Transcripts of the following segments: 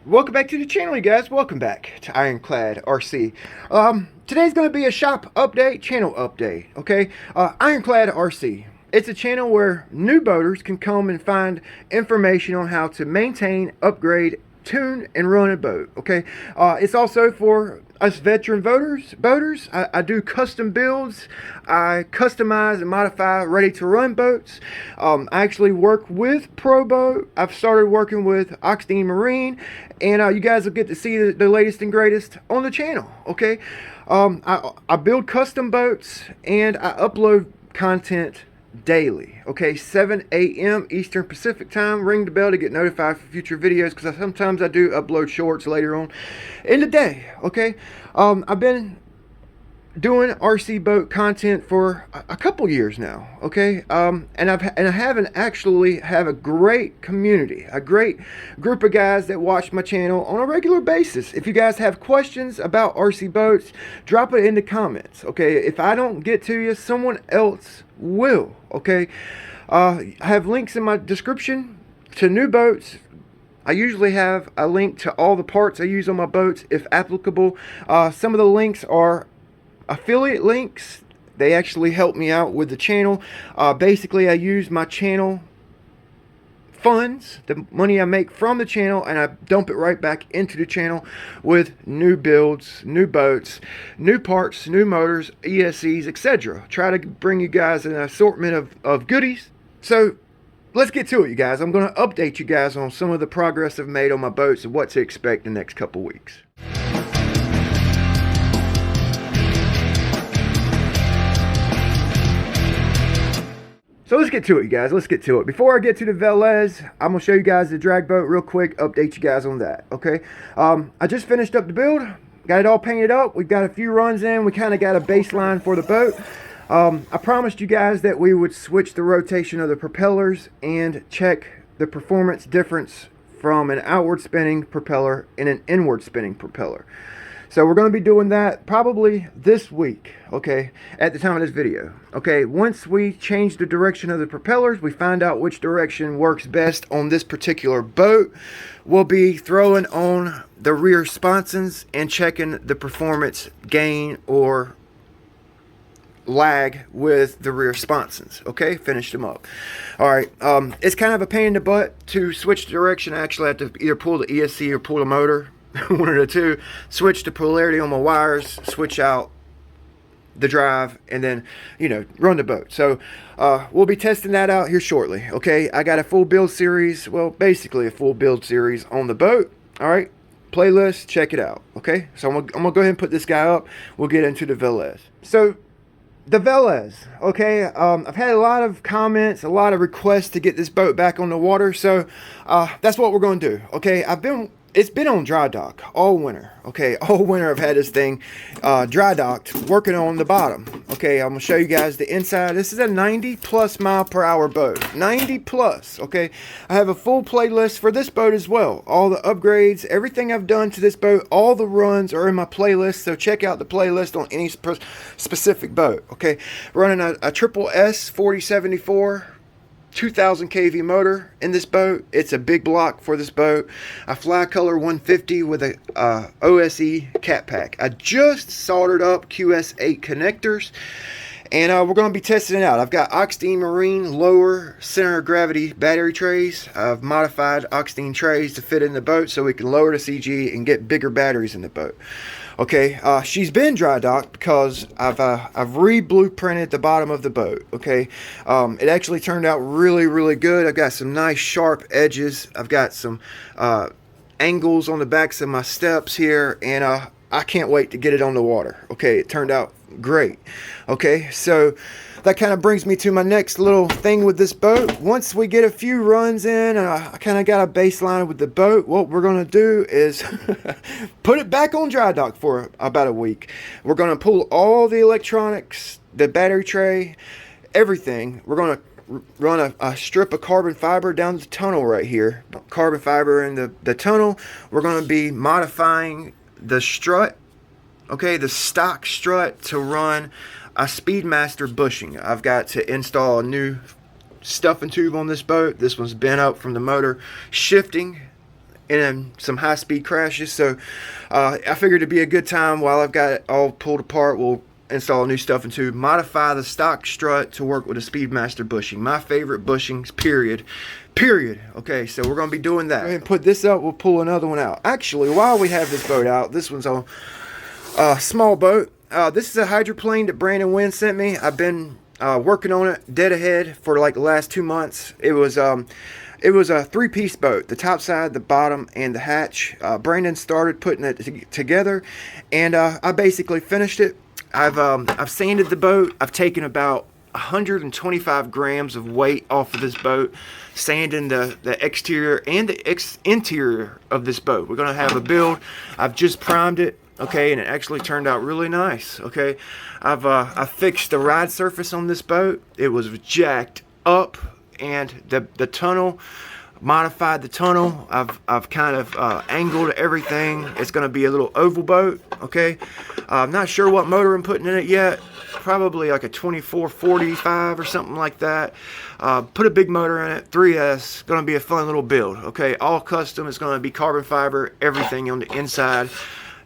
Welcome back to the channel, you guys. Welcome back to Ironclad RC. Today's going to be a shop update, channel update, okay? Ironclad RC. It's a channel where new boaters can come and find information on how to maintain, upgrade, tune, and run a boat, okay? It's also for us veteran boaters. I do custom builds. I customize and modify ready-to-run boats. I actually work with Pro Boat. I've started working with Oxdean Marine, and you guys will get to see the latest and greatest on the channel, okay? I build custom boats, and I upload content daily, okay? 7 a.m. Eastern Pacific time. Ring the bell to get notified for future videos, because sometimes I do upload shorts later on in the day, okay? I've been doing RC boat content for a couple years now, okay? And I have a great community, a great group of guys that watch my channel on a regular basis. If you guys have questions about RC boats, drop it in the comments, okay? If I don't get to you, someone else will, okay? I have links in my description to new boats. I usually have a link to all the parts I use on my boats, if applicable. Some of the links are affiliate links. They actually help me out with the channel. Basically, I use my channel funds, the money I make from the channel, and I dump it right back into the channel with new builds, new boats, new parts, new motors, ESCs, etc. Try to bring you guys an assortment of goodies. So let's get to it, you guys. I'm going to update you guys on some of the progress I've made on my boats and what to expect in the next couple weeks. So let's get to it, you guys. Let's get to it. Before I get to the VELES, I'm going to show you guys the drag boat real quick, update you guys on that, okay? I just finished up the build, got it all painted up. We've got a few runs in. We kind of got a baseline for the boat. I promised you guys that we would switch the rotation of the propellers and check the performance difference from an outward spinning propeller and an inward spinning propeller. So we're going to be doing that probably this week, okay, at the time of this video. Okay, once we change the direction of the propellers, we find out which direction works best on this particular boat, we'll be throwing on the rear sponsons and checking the performance gain or lag with the rear sponsons. Okay, finish them up. All right, it's kind of a pain in the butt to switch direction. I actually have to either pull the ESC or pull the motor. One of the two. Switch the polarity on my wires, switch out the drive, and then, you know, run the boat. So we'll be testing that out here shortly. Okay, I got a full build series, well, basically a full build series on the boat. All right, playlist, check it out. Okay, so I'm gonna go ahead and put this guy up. We'll get into the VELES. So the VELES, okay, I've had a lot of comments, a lot of requests to get this boat back on the water, so that's what we're going to do. Okay, it's been on dry dock all winter. Okay, all winter I've had this thing dry docked, working on the bottom. Okay, I'm gonna show you guys the inside. This is a 90+ mile/hour boat, 90+. Okay, I have a full playlist for this boat as well. All the upgrades, everything I've done to this boat, all the runs are in my playlist. So check out the playlist on any specific boat. Okay, running a triple S 4074. 2000 kV motor in this boat. It's a big block for this boat. A fly color 150 with a OSE cat pack. I just soldered up QS8 connectors, and we're going to be testing it out. I've got Oxdean Marine lower center of gravity battery trays. I've modified Oxdean trays to fit in the boat so we can lower the CG and get bigger batteries in the boat. Okay, she's been dry docked because I've re-blueprinted the bottom of the boat. Okay, it actually turned out really good. I've got some nice sharp edges. I've got some angles on the backs of my steps here, and I can't wait to get it on the water. Okay, it turned out great. Okay, so that kind of brings me to my next little thing with this boat. Once we get a few runs in, and I kind of got a baseline with the boat, what we're going to do is put it back on dry dock for about a week. We're going to pull all the electronics, the battery tray, everything. We're going to run a strip of carbon fiber down the tunnel right here. Carbon fiber in the tunnel. We're going to be modifying the strut, okay, the stock strut, to run a Speedmaster bushing. I've got to install a new stuffing tube on this boat. This one's bent up from the motor shifting in some high-speed crashes. So I figured it'd be a good time while I've got it all pulled apart. We'll install new stuff into modify the stock strut to work with a Speedmaster bushing. My favorite bushings, period. Okay, so we're going to be doing that. Go ahead and put this up. We'll pull another one out. Actually, while we have this boat out, this one's on a small boat. This is a hydroplane that Brandon Wynn sent me. I've been working on it dead ahead for like the last 2 months. It was a 3-piece boat, the top side, the bottom, and the hatch. Brandon started putting it together, and I basically finished it. I've sanded the boat. I've taken about 125 grams of weight off of this boat, sanding the exterior and the interior of this boat. We're going to have a build. I've just primed it, okay, and it actually turned out really nice, okay. I fixed the ride surface on this boat. It was jacked up, and the tunnel, modified the tunnel. I've kind of angled everything. It's going to be a little oval boat, okay. I'm not sure what motor I'm putting in it yet. Probably like a 2445 or something like that. Put a big motor in it, 3S. Going to be a fun little build, okay. All custom. It's going to be carbon fiber, everything on the inside.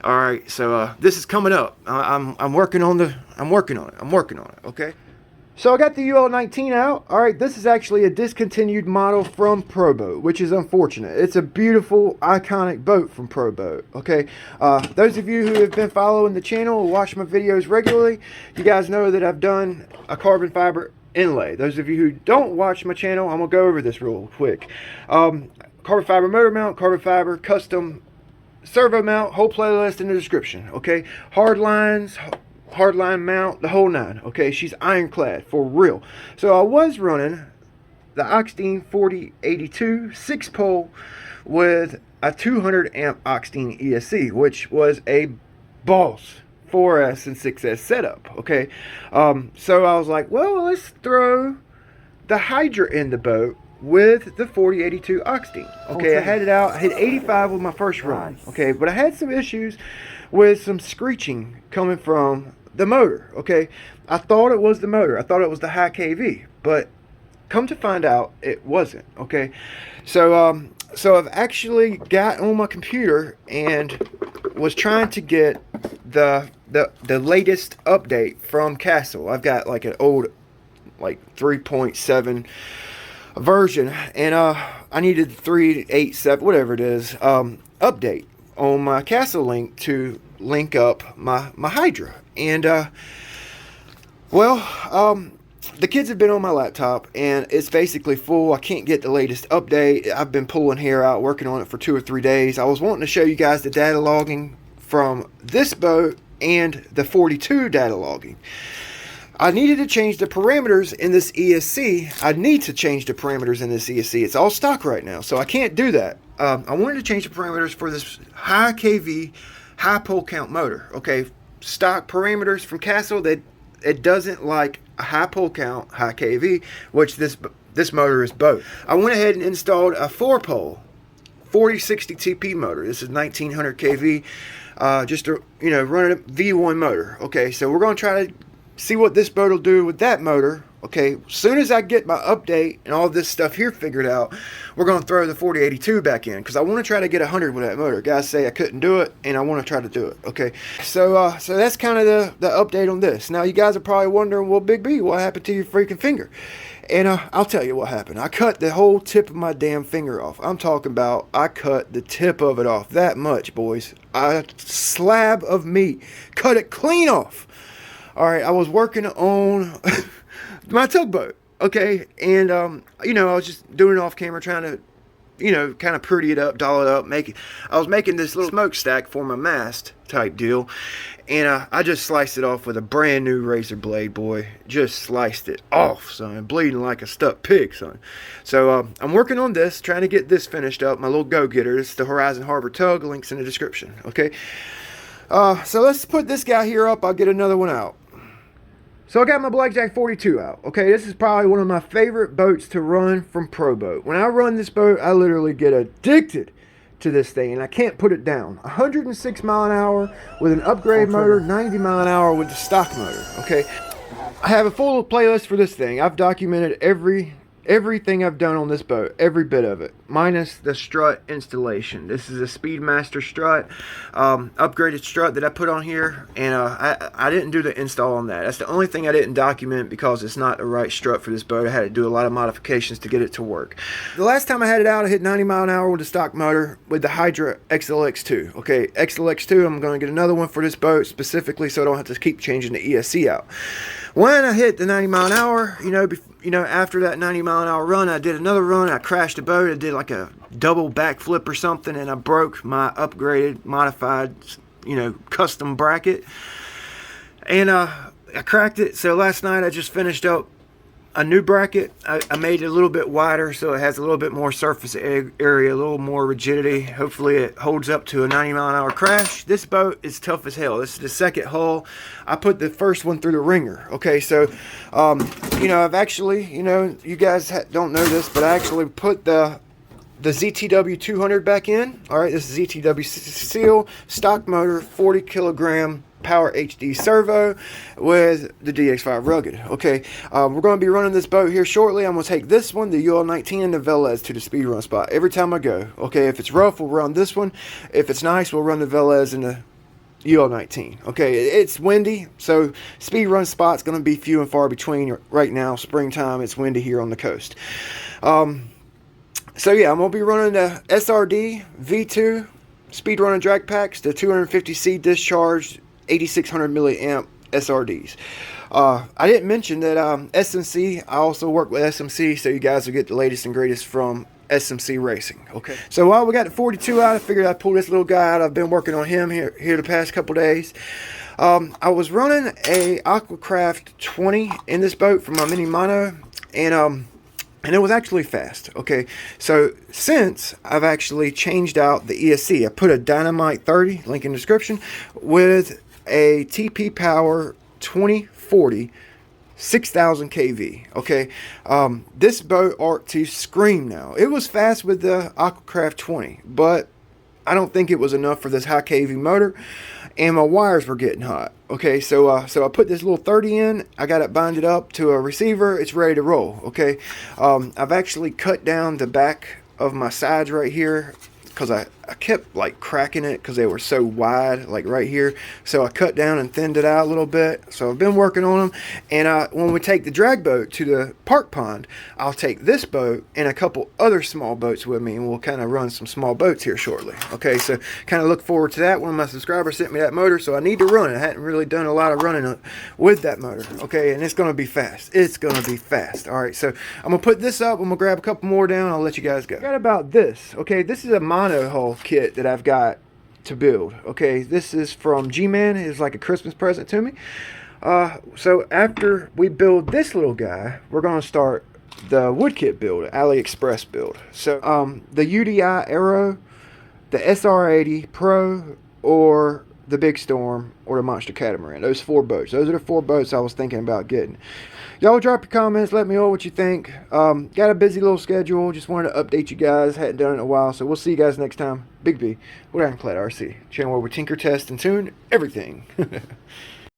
All right, so this is coming up. I'm working on it. Okay. So I got the UL-19 out. All right, this is actually a discontinued model from ProBoat, which is unfortunate. It's a beautiful, iconic boat from ProBoat, okay? Those of you who have been following the channel or watch my videos regularly, you guys know that I've done a carbon fiber inlay. Those of you who don't watch my channel, I'm going to go over this real quick. Carbon fiber motor mount, carbon fiber custom servo mount, whole playlist in the description, okay? Hard lines, hardline mount, the whole 9, okay. She's ironclad for real. So I was running the Oxteen 4082 6-pole with a 200 amp Oxteen ESC, which was a boss 4S and 6S setup, okay. So I was like, well, let's throw the Hydra in the boat with the 4082 Oxteen, okay. I had it out. I hit 85 with my first run, okay, but I had some issues with some screeching coming from the motor, okay. I thought it was the motor. I thought it was the high KV, but come to find out it wasn't, okay. So so I've actually got on my computer and was trying to get the latest update from Castle. I've got like an old like 3.7 version, and I needed 3.87, whatever it is, update on my Castle link to link up my Hydra. And the kids have been on my laptop and it's basically full. I can't get the latest update. I've been pulling hair out working on it for 2 or 3 days. I was wanting to show you guys the data logging from this boat and the 42 data logging. I needed to change the parameters in this ESC. I need to change the parameters in this ESC. It's all stock right now, so I can't do that. I wanted to change the parameters for this high KV, high pole count motor. Okay, stock parameters from Castle, that it doesn't like a high pole count, high KV, which this motor is both. I went ahead and installed a 4-pole 4060 TP motor. This is 1900 kV, just to, you know, running a V1 motor. Okay, so we're going to try to see what this boat will do with that motor. Okay, as soon as I get my update and all this stuff here figured out, we're going to throw the 4082 back in, because I want to try to get 100 with that motor. Guys say I couldn't do it, and I want to try to do it. Okay, so so that's kind of the update on this. Now you guys are probably wondering, well, Big B, what happened to your freaking finger? And I'll tell you what happened. I cut the whole tip of my damn finger off. I'm talking about I cut the tip of it off. That much, boys. A slab of meat. Cut it clean off. All right, I was working on my tugboat, okay, and you know, I was just doing it off camera, trying to, you know, kind of pretty it up, doll it up, I was making this little smokestack for my mast type deal, and I just sliced it off with a brand new razor blade, boy. Just sliced it off, son, bleeding like a stuck pig, son. So I'm working on this, trying to get this finished up, my little go-getter. This is the Horizon Harbor tug, links in the description, okay. So let's put this guy here up. I'll get another one out. So I got my Blackjack 42 out. Okay, this is probably one of my favorite boats to run from ProBoat. When I run this boat, I literally get addicted to this thing, and I can't put it down. 106 mile an hour with an upgrade motor, 90 mile an hour with the stock motor. Okay, I have a full playlist for this thing. I've documented every everything I've done on this boat, every bit of it, minus the strut installation. This is a Speedmaster strut, upgraded strut that I put on here, and I didn't do the install on that. That's the only thing I didn't document because it's not the right strut for this boat. I had to do a lot of modifications to get it to work. The last time I had it out, I hit 90 mile an hour with the stock motor with the Hydra XLX2. Okay, XLX2, I'm going to get another one for this boat specifically so I don't have to keep changing the ESC out. When I hit the 90 mile an hour, after that 90 mile an hour run, I did another run. I crashed the boat. I did like a double backflip or something, and I broke my upgraded, modified, custom bracket. And I cracked it. So last night I just finished up a new bracket. I made it a little bit wider so it has a little bit more surface area, a little more rigidity. Hopefully it holds up to a 90 mile an hour crash. This boat is tough as hell. This is the second hull. I put the first one through the ringer. Okay, so I've actually, you guys don't know this, but I actually put the ZTW 200 back in. All right, this is ZTW Seal stock motor, 40 kilogram Power HD servo with the DX5 rugged. Okay, we're going to be running this boat here shortly. I'm going to take this one, the UL19 and the VELES, to the speed run spot every time I go. Okay, if it's rough, we'll run this one. If it's nice, we'll run the VELES and the UL19. Okay, it's windy, so speed run spot's going to be few and far between right now. Springtime, it's windy here on the coast. So yeah, I'm going to be running the SRD V2 speed running drag packs, the 250C discharged 8600 milliamp SRDs. I didn't mention that SMC, I also work with SMC, so you guys will get the latest and greatest from SMC Racing. Okay, so while we got the 42 out, I figured I'd pull this little guy out. I've been working on him here the past couple days. I was running a Aquacraft 20 in this boat for my mini mono, and it was actually fast. Okay, so since I've actually changed out the ESC, I put a Dynamite 30, link in the description, with a TP Power 2040 6000 kV. Okay, this boat ought to scream now. It was fast with the Aquacraft 20, but I don't think it was enough for this high kV motor, and my wires were getting hot. Okay, so I put this little 30 in. I got it binded up to a receiver. It's ready to roll. Okay, I've actually cut down the back of my sides right here because I kept like cracking it because they were so wide, like right here. So I cut down and thinned it out a little bit. So I've been working on them, and when we take the drag boat to the park pond, I'll take this boat and a couple other small boats with me, and we'll kind of run some small boats here shortly. Okay, so kind of look forward to that. One of my subscribers sent me that motor, so I need to run it. I hadn't really done a lot of running with that motor. Okay, and it's going to be fast. It's going to be fast. All right, so I'm going to put this up. I'm going to grab a couple more down. I'll let you guys go. Forgot about this. Okay, this is a mono hull kit that I've got to build. Okay, this is from G-Man. It's like a Christmas present to me. So after we build this little guy, we're going to start the wood kit build, AliExpress build. So the UDI Aero, the SR80 Pro, or the Big Storm, or the Monster Catamaran. Those four boats. Those are the four boats I was thinking about getting. Y'all drop your comments. Let me know what you think. Got a busy little schedule. Just wanted to update you guys. Hadn't done it in a while. So we'll see you guys next time. Big B, Wood Ironclad RC. Channel where we tinker, test, and tune everything.